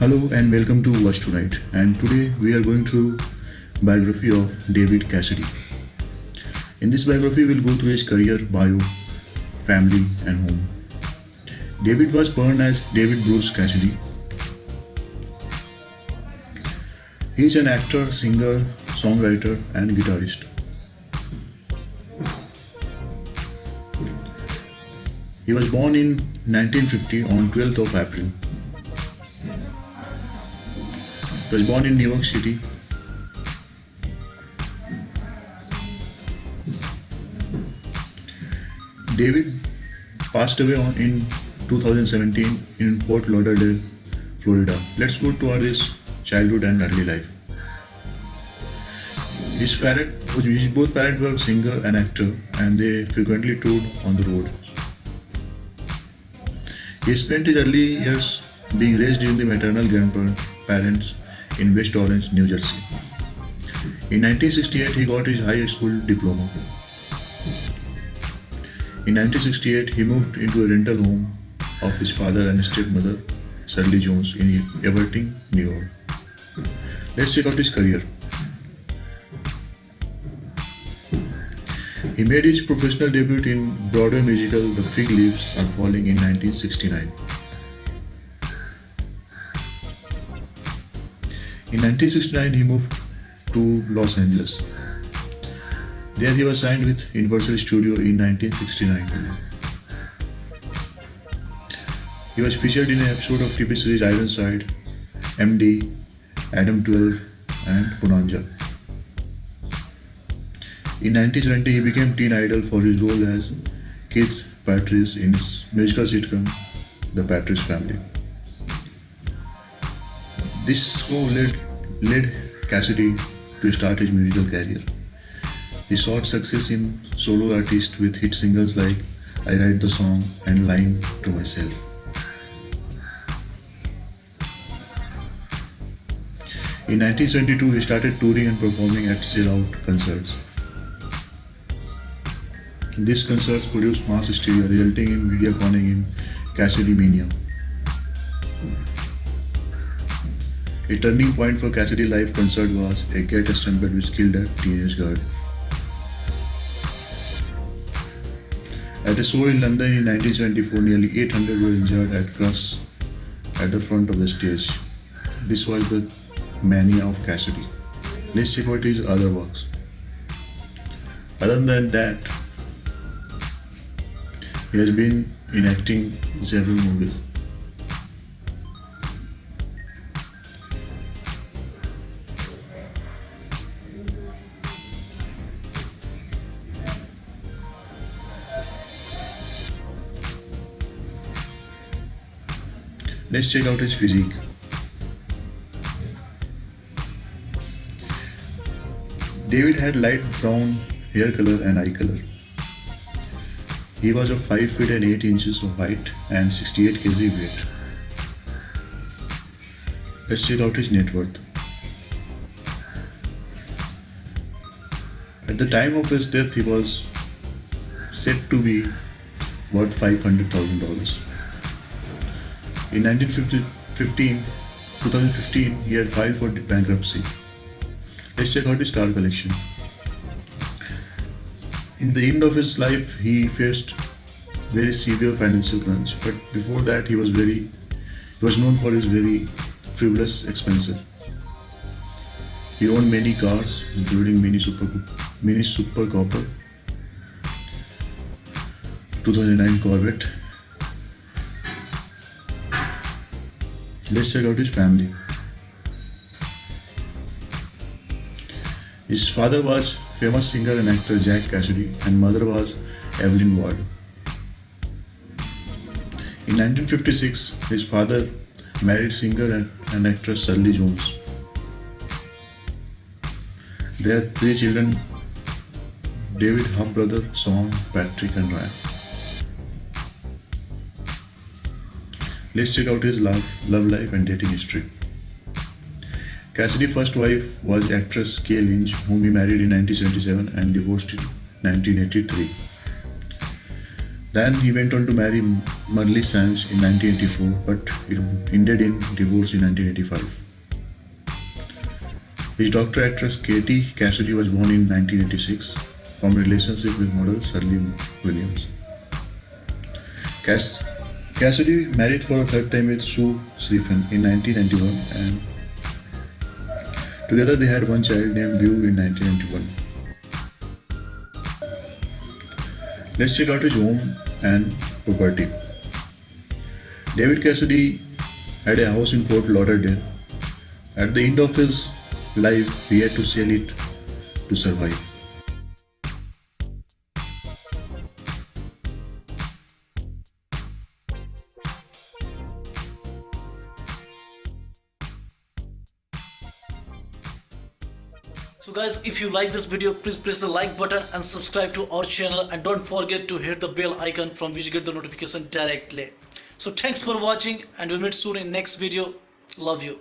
Hello and welcome to Watch Tonight. And today we are going through biography of David Cassidy. In this biography, we'll go through his career, bio, family, and home. David was born as David Bruce Cassidy. He is an actor, singer, songwriter, and guitarist. He was born in 1950 on 12th of April. He was born in New York City. David passed away in 2017 in Fort Lauderdale, Florida. Let's go to his childhood and early life. Both parents were singer and actor, and they frequently toured on the road. He spent his early years being raised in the maternal grandparents in West Orange, New Jersey. In 1968, he got his high school diploma. In 1968, he moved into a rental home of his father and stepmother, Shirley Jones, in Everting, New York. Let's check out his career. He made his professional debut in Broadway musical The Fig Leaves Are Falling in 1969. In 1969, he moved to Los Angeles. There he was signed with Universal Studio in 1969. He was featured in an episode of TV series Ironside, MD, Adam 12, and Bonanza. In 1970, he became teen idol for his role as Keith Patrice in his musical sitcom The Patrice Family. This show led Cassidy to start his musical career. He sought success in solo artist with hit singles like I Write the Song and Lying to Myself. In 1972, he started touring and performing at sell-out concerts. These concerts produced mass hysteria, resulting in media calling him Cassidy Mania. A turning point for Cassidy live concert was a cat stampede which killed a teenage girl. At a show in London in 1974, nearly 800 were injured at the front of the stage. This was the mania of Cassidy. Let's check out his other works. Other than that, he has been in acting in several movies. Let's check out his physique. David had light brown hair color and eye color. He was of 5 feet and 8 inches of height and 68 kg weight. Let's check out his net worth. At the time of his death, he was said to be worth $500,000. In 2015, he had filed for bankruptcy. Let's check out his car collection. In the end of his life, he faced very severe financial crunch. But before that, he was known for his very frivolous expenses. He owned many cars, including Mini Super Cooper, 2009 Corvette. Let's check out his family. His father was famous singer and actor Jack Cassidy, and mother was Evelyn Ward. In 1956, his father married singer and actress Shirley Jones. They had 3 children: David, half-brother, Sean, Patrick, and Ryan. Let's check out his love life, and dating history. Cassidy's first wife was actress Kay Lynch, whom he married in 1977 and divorced in 1983. Then he went on to marry Marley Sands in 1984, but it ended in divorce in 1985. His daughter actress Katie Cassidy was born in 1986 from a relationship with model Shirley Williams. Cassidy married for a third time with Sue Sriffen in 1991, and together they had one child named Beau in 1991. Let's check out his home and property. David Cassidy had a house in Fort Lauderdale. At the end of his life, he had to sell it to survive. So guys, if you like this video, please press the like button and subscribe to our channel, and don't forget to hit the bell icon from which you get the notification directly. So thanks for watching, and we'll meet soon in next video. Love you.